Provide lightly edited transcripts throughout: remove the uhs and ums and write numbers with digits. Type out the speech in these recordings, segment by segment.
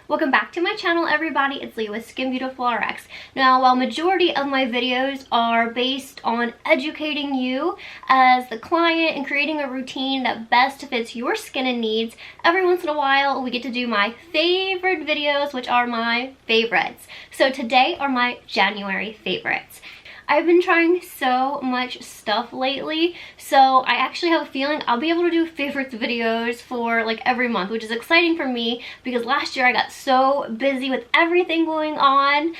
Welcome back to my channel, everybody. It's Leah with skinBEAUTIFUL RX. Now, while majority of my videos are based on educating you as the client and creating a routine that best fits your skin and needs, every once in a while we get to do my favorite videos, which are my favorites. So today are my January favorites. I've been trying so much stuff lately, so I actually have a feeling I'll be able to do favorites videos for like every month, which is exciting for me because last year I got so busy with everything going on.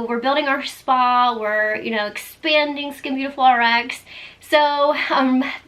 We're building our spa, we're, expanding skinBEAUTIFUL RX. So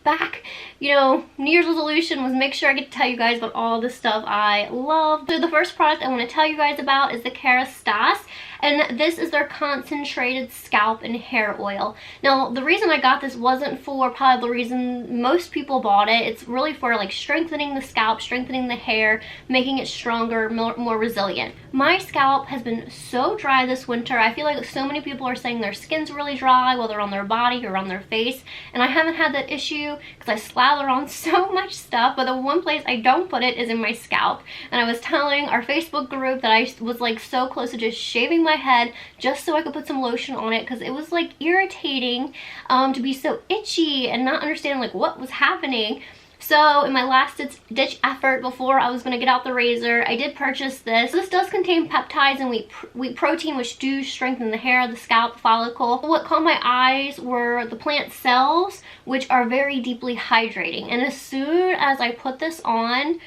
back, New Year's resolution was make sure I get to tell you guys about all the stuff I love. So the first product I want to tell you guys about is the Kerastase, and this is their concentrated scalp and hair oil. Now, the reason I got this wasn't for probably the reason most people bought it. It's really for like strengthening the scalp, strengthening the hair, making it stronger, more resilient. My scalp has been so dry this winter. I feel like so many people are saying their skin's really dry, whether on their body or on their face, and I haven't had that issue because I slather on so much stuff, but the one place I don't put it is in my scalp. And I was telling our Facebook group that I was like so close to just shaving my head just so I could put some lotion on it because it was like irritating to be so itchy and not understand like what was happening. So in my last ditch effort before I was going to get out the razor, I did purchase this. This does contain peptides and wheat protein, which do strengthen the hair, the scalp follicle. What caught my eyes were the plant cells, which are very deeply hydrating. And as soon as I put this on,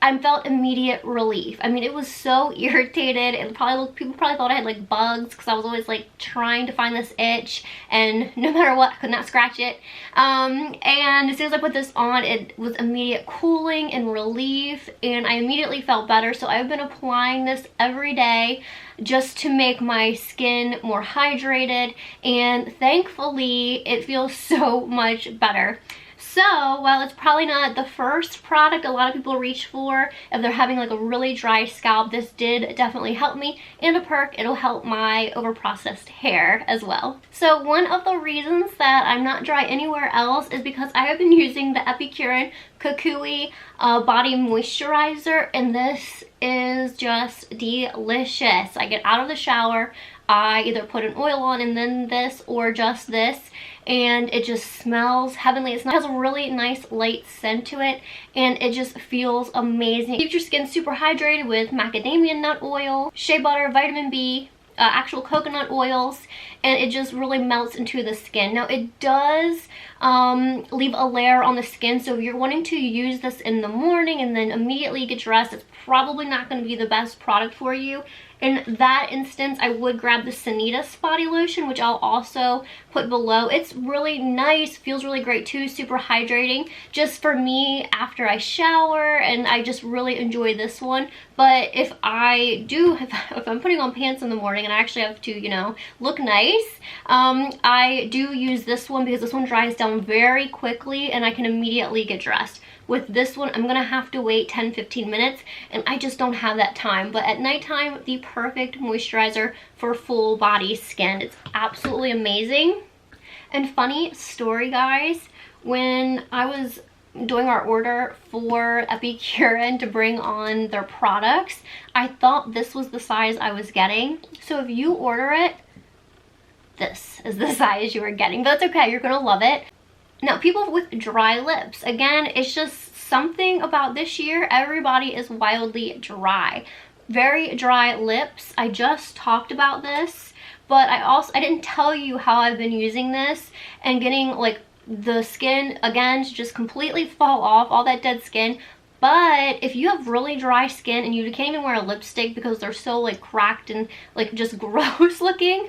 I felt immediate relief. I mean, it was so irritated, and people probably thought I had like bugs because I was always like trying to find this itch, and no matter what, I could not scratch it. And as soon as I put this on, it was immediate cooling and relief, and I immediately felt better. So I've been applying this every day just to make my skin more hydrated, and thankfully it feels so much better. So, while it's probably not the first product a lot of people reach for if they're having like a really dry scalp, this did definitely help me, and a perk, it'll help my overprocessed hair as well. So one of the reasons that I'm not dry anywhere else is because I have been using the Epicuren Kukui Body Moisturizer, and this is just delicious. I get out of the shower, I either put an oil on and then this, or just this, and it just smells heavenly. It has a really nice light scent to it, and it just feels amazing. It keeps your skin super hydrated with macadamia nut oil, shea butter, vitamin B, actual coconut oils, and it just really melts into the skin. Now, it does leave a layer on the skin, so if you're wanting to use this in the morning and then immediately get dressed, it's probably not going to be the best product for you. In that instance, I would grab the Sanitas body lotion, which I'll also put below. It's really nice, feels really great too, super hydrating just for me after I shower, and I just really enjoy this one. But if I'm putting on pants in the morning and I actually have to, look nice, I do use this one because this one dries down very quickly and I can immediately get dressed. With this one, I'm going to have to wait 10-15 minutes, and I just don't have that time. But at nighttime, the perfect moisturizer for full body skin. It's absolutely amazing. And funny story, guys, when I was doing our order for Epicuren to bring on their products, I thought this was the size I was getting. So if you order it, this is the size you are getting. But that's okay, you're going to love it. Now, people with dry lips, again, it's just something about this year. Everybody is wildly dry. Very dry lips. I just talked about this, but I didn't tell you how I've been using this and getting like the skin, again, to just completely fall off, all that dead skin. But if you have really dry skin and you can't even wear a lipstick because they're so like cracked and like just gross looking,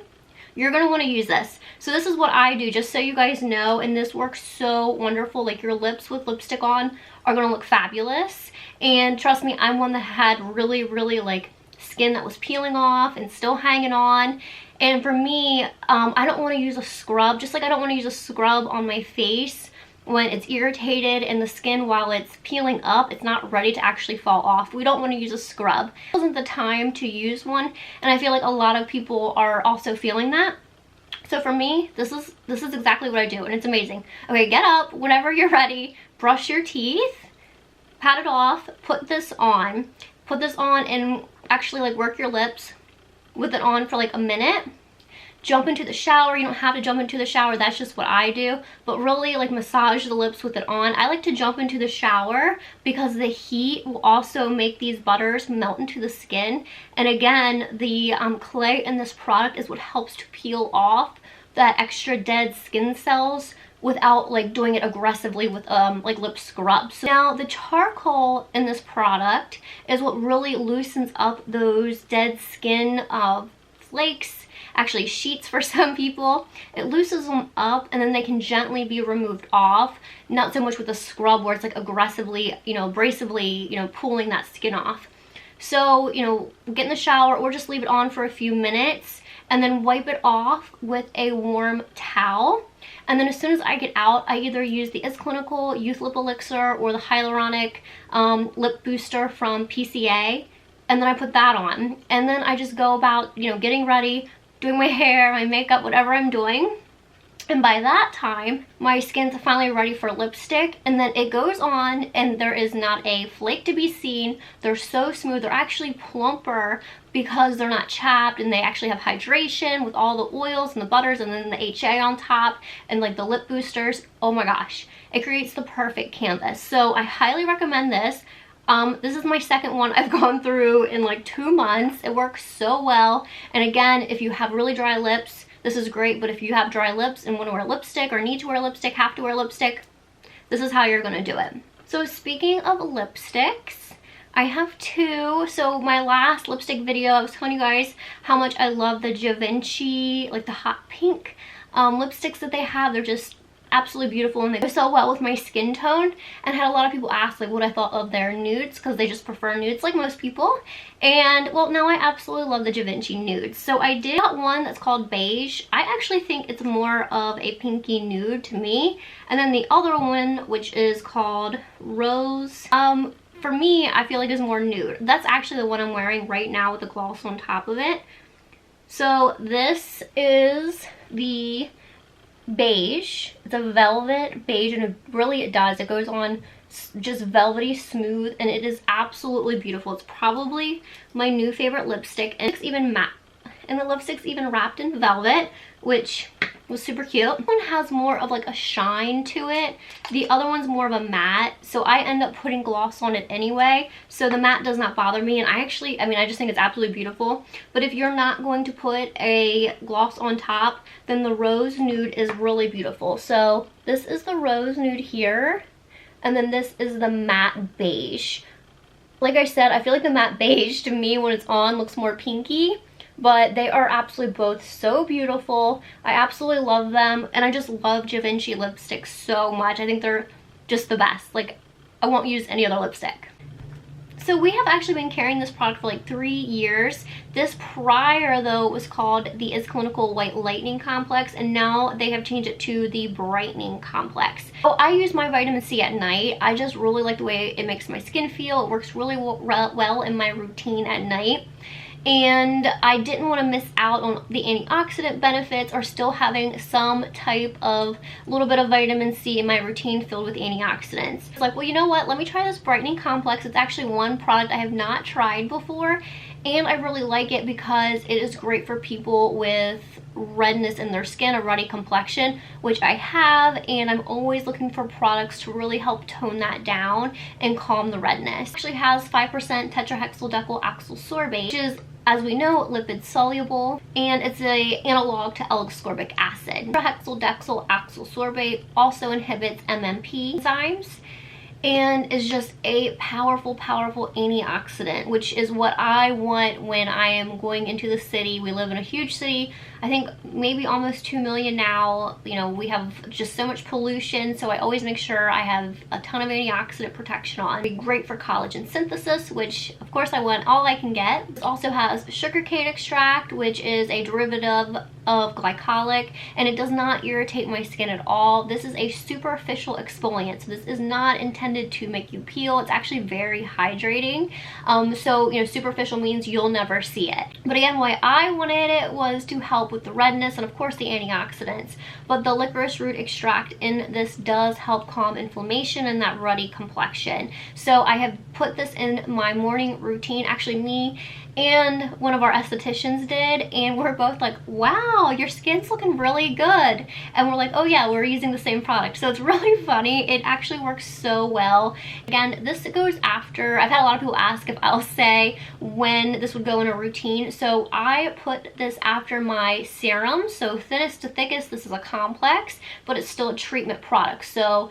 you're going to want to use this. So this is what I do, just so you guys know, and this works so wonderful. Like, your lips with lipstick on are going to look fabulous. And trust me, I'm one that had really, really like skin that was peeling off and still hanging on. And for me, I don't want to use a scrub, just like I don't want to use a scrub on my face when it's irritated and the skin, while it's peeling up, it's not ready to actually fall off. We don't want to use a scrub. It wasn't the time to use one, and I feel like a lot of people are also feeling that. So for me, this is exactly what I do, and it's amazing. Okay, get up whenever you're ready, brush your teeth, pat it off, put this on, put this on and actually like work your lips with it on for like a minute. Jump into the shower. You don't have to jump into the shower, that's just what I do, but really like massage the lips with it on. I like to jump into the shower because the heat will also make these butters melt into the skin, and again, the clay in this product is what helps to peel off that extra dead skin cells without like doing it aggressively with like lip scrubs. Now the charcoal in this product is what really loosens up those dead skin flakes, actually sheets for some people. It loosens them up and then they can gently be removed off, not so much with a scrub where it's like aggressively, you know, abrasively, you know, pulling that skin off. So, you know, get in the shower or just leave it on for a few minutes and then wipe it off with a warm towel. And then as soon as I get out, I either use the Is Clinical Youth Lip Elixir or the Hyaluronic Lip Booster from PCA, and then I put that on. And then I just go about, you know, getting ready, doing my hair, my makeup, whatever I'm doing. And by that time, my skin's finally ready for lipstick, and then it goes on and there is not a flake to be seen. They're so smooth. They're actually plumper because they're not chapped, and they actually have hydration with all the oils and the butters and then the HA on top and like the lip boosters. Oh my gosh, it creates the perfect canvas. So I highly recommend this. This is my second one I've gone through in like 2 months. It works so well. And again, if you have really dry lips, this is great, but if you have dry lips and want to wear lipstick or need to wear lipstick, have to wear lipstick, this is how you're going to do it. So speaking of lipsticks, I have 2. So my last lipstick video, I was telling you guys how much I love the Givinchy, like the hot pink lipsticks that they have. They're just absolutely beautiful and they go so well with my skin tone, and had a lot of people ask like what I thought of their nudes because they just prefer nudes like most people. And well, now I absolutely love the Givenchy nudes. So I did one that's called Beige. I actually think it's more of a pinky nude to me, and then the other one, which is called Rose, for me I feel like is more nude. That's actually the one I'm wearing right now with the gloss on top of it. So this is the Beige. It's a velvet beige, and it goes on just velvety smooth, and it is absolutely beautiful. It's probably my new favorite lipstick, and it's even matte, and the lipstick's even wrapped in velvet, which was super cute. This one has more of like a shine to it. The other one's more of a matte, so I end up putting gloss on it anyway, so the matte does not bother me. And I just think it's absolutely beautiful. But if you're not going to put a gloss on top, then the rose nude is really beautiful. So this is the rose nude here, and then this is the matte beige. Like I said, I feel like the matte beige to me when it's on looks more pinky, but they are absolutely both so beautiful. I absolutely love them, and I just love Givenchy lipsticks so much. I think they're just the best. Like, I won't use any other lipstick. So we have actually been carrying this product for like 3 years. This prior though was called the Is Clinical White Lightening Complex, and now they have changed it to the Brightening Complex. So I use my vitamin C at night. I just really like the way it makes my skin feel. It works really well in my routine at night. And I didn't want to miss out on the antioxidant benefits or still having some type of little bit of vitamin C in my routine filled with antioxidants. It's like, well, you know what? Let me try this Brightening Complex. It's actually one product I have not tried before, and I really like it because it is great for people with redness in their skin, a ruddy complexion, which I have, and I'm always looking for products to really help tone that down and calm the redness. It actually has 5% tetrahexyldecyl oxyl sorbate, which is, as we know, lipid soluble, and it's an analog to L-ascorbic acid. Tetrahexyldecyl oxyl sorbate also inhibits MMP enzymes and is just a powerful antioxidant, which is what I want when I am going into the city. We live in a huge city. I think maybe almost 2 million now. You know, we have just so much pollution, so I always make sure I have a ton of antioxidant protection on. It'd be great for collagen synthesis, which of course I want all I can get. It also has sugarcane extract, which is a derivative of glycolic, and it does not irritate my skin at all. This is a superficial exfoliant, so this is not intended to make you peel. It's actually very hydrating. So, you know, superficial means you'll never see it. But again, why I wanted it was to help with the redness and of course the antioxidants. But the licorice root extract in this does help calm inflammation and that ruddy complexion. So I have put this in my morning routine. Actually, me and one of our estheticians did, and we're both like, wow, your skin's looking really good. And we're like, oh yeah, we're using the same product. So it's really funny. It actually works so well. Again, this goes after, I've had a lot of people ask if I'll say when this would go in a routine. So I put this after my serum. So thinnest to thickest, this is a complex, but it's still a treatment product. So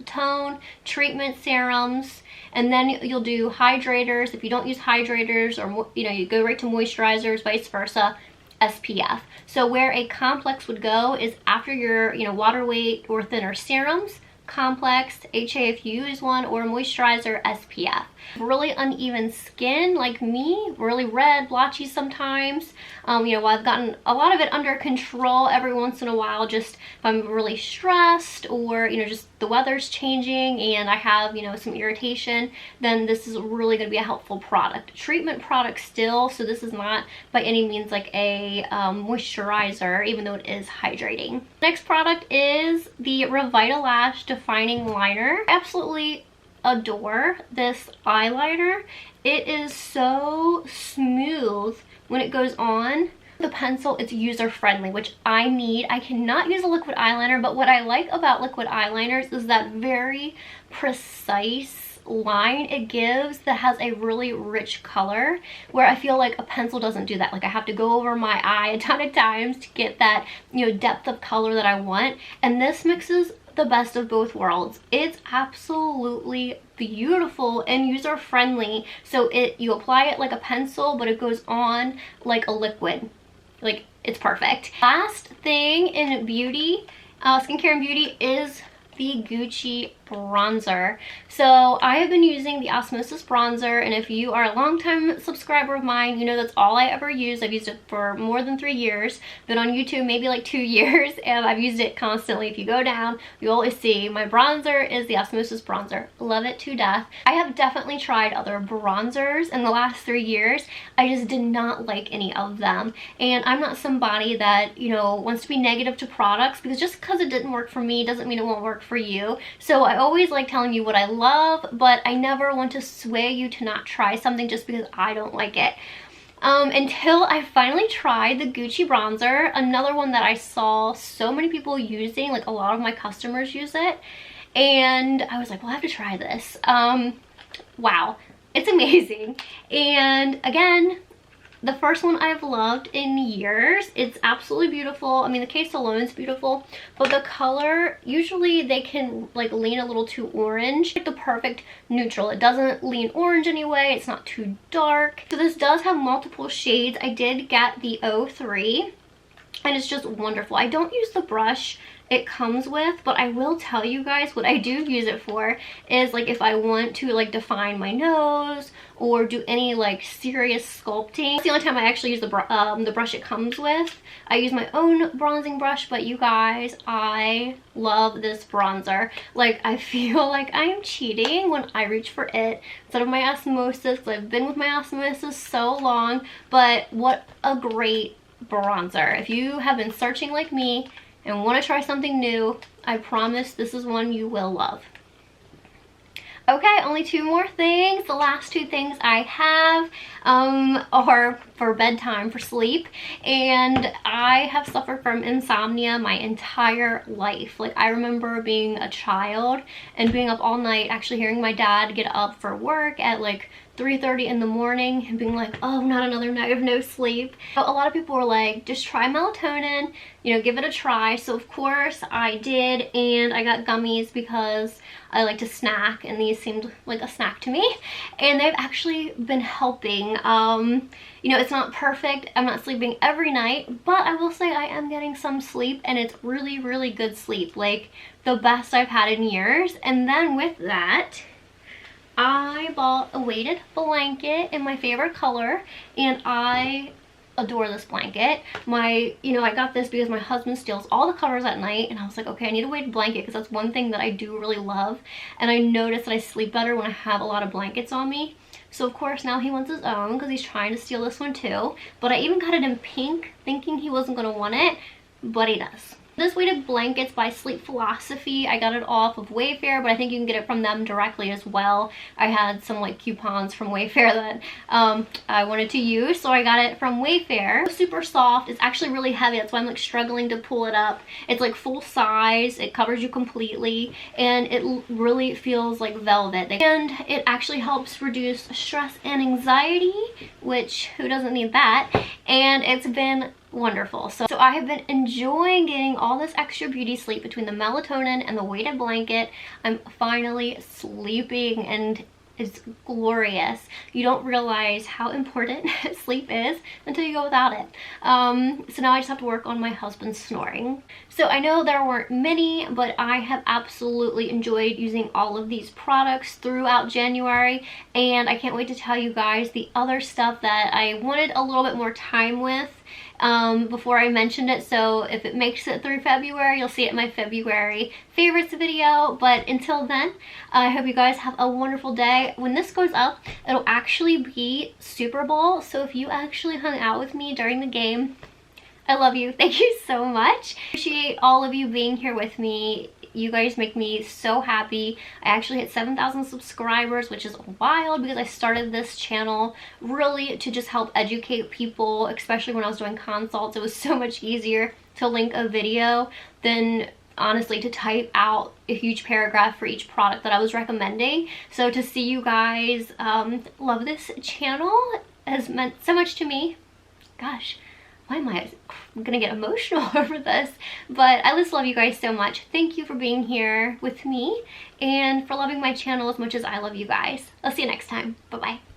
tone, treatment serums, and then you'll do hydrators. If you don't use hydrators, or you know, you go right to moisturizers, vice versa, SPF. So where a complex would go is after your, you know, water weight or thinner serums, complex, HA if you use one, or moisturizer, SPF. Really uneven skin like me, really red, blotchy sometimes. You know, I've gotten a lot of it under control every once in a while, just if I'm really stressed or, you know, just the weather's changing and I have, you know, some irritation, then this is really going to be a helpful product. Treatment product still, so this is not by any means like a moisturizer, even though it is hydrating. Next product is the Revitlash Defining Liner. I absolutely adore this eyeliner. It is so smooth when it goes on. The pencil, it's user friendly, which I need. I cannot use a liquid eyeliner, but what I like about liquid eyeliners is that very precise line it gives that has a really rich color, where I feel like a pencil doesn't do that. Like I have to go over my eye a ton of times to get that, you know, depth of color that I want, and this mixes the best of both worlds. It's absolutely beautiful and user friendly. So you apply it like a pencil, but it goes on like a liquid. Like, it's perfect. Last thing in beauty, skincare and beauty, is the Gucci bronzer. So I have been using the Osmosis bronzer, and if you are a longtime subscriber of mine, you know that's all I ever use. I've used it for more than 3 years, been on YouTube maybe like 2 years, and I've used it constantly. If you go down, you always see my bronzer is the Osmosis bronzer. Love it to death. I have definitely tried other bronzers in the last 3 years. I just did not like any of them, and I'm not somebody that, you know, wants to be negative to products, because just because it didn't work for me doesn't mean it won't work for you. So I always like telling you what I love, but I never want to sway you to not try something just because I don't like it. Until I finally tried the Gucci bronzer, another one that I saw so many people using, like a lot of my customers use it, and I was like, well, I have to try this. Wow, it's amazing. And again, the first one I've loved in years. It's absolutely beautiful. I mean, the case alone is beautiful, but the color, usually they can like lean a little too orange. Like the perfect neutral. It doesn't lean orange anyway. It's not too dark. So this does have multiple shades. I did get the 03, and it's just wonderful. I don't use the brush it comes with, but I will tell you guys what I do use it for is like if I want to like define my nose or do any like serious sculpting. It's the only time I actually use the brush it comes with. I use my own bronzing brush, but you guys, I love this bronzer. Like, I feel like I am cheating when I reach for it instead of my Osmosis, because I've been with my Osmosis so long. But what a great bronzer. If you have been searching like me and want to try something new, I promise this is one you will love. Okay, only 2 more things. The last 2 things I have are for bedtime, for sleep. And I have suffered from insomnia my entire life. Like, I remember being a child and being up all night, actually hearing my dad get up for work at like 3:30 in the morning and being like, oh, not another night of no sleep. But a lot of people were like, just try melatonin, you know, give it a try. So of course I did, and I got gummies because I like to snack, and these seemed like a snack to me, and they've actually been helping. You know, it's not perfect. I'm not sleeping every night, but I will say I am getting some sleep, and it's really, really good sleep, like the best I've had in years. And then with that, I bought a weighted blanket in my favorite color, and I adore this blanket. I got this because my husband steals all the covers at night, and I was like, okay, I need a weighted blanket because that's one thing that I do really love, and I noticed that I sleep better when I have a lot of blankets on me. So of course now he wants his own because he's trying to steal this one too. But I even got it in pink thinking he wasn't going to want it, but he does. This weighted blanket's by Sleep Philosophy. I got it off of Wayfair, but I think you can get it from them directly as well. I had some like coupons from Wayfair that I wanted to use, so I got it from Wayfair. Super soft. It's actually really heavy. That's why I'm like struggling to pull it up. It's like full size. It covers you completely, and it really feels like velvet. And it actually helps reduce stress and anxiety, which who doesn't need that? And it's been wonderful. So I have been enjoying getting all this extra beauty sleep between the melatonin and the weighted blanket. I'm finally sleeping, and it's glorious. You don't realize how important sleep is until you go without it. So now I just have to work on my husband's snoring. So I know there weren't many, but I have absolutely enjoyed using all of these products throughout January, and I can't wait to tell you guys the other stuff that I wanted a little bit more time with before I mentioned it. So if it makes it through February, you'll see it in my February favorites video. But until then, I hope you guys have a wonderful day. When this goes up, it'll actually be Super Bowl, so if you actually hung out with me during the game, I love you. Thank you so much. Appreciate all of you being here with me. You guys make me so happy. I actually hit 7,000 subscribers, which is wild because I started this channel really to just help educate people, especially when I was doing consults. It was so much easier to link a video than honestly to type out a huge paragraph for each product that I was recommending. So to see you guys love this channel has meant so much to me. Gosh, why am I'm gonna get emotional over this, but I just love you guys so much. Thank you for being here with me and for loving my channel as much as I love you guys. I'll see you next time. Bye bye.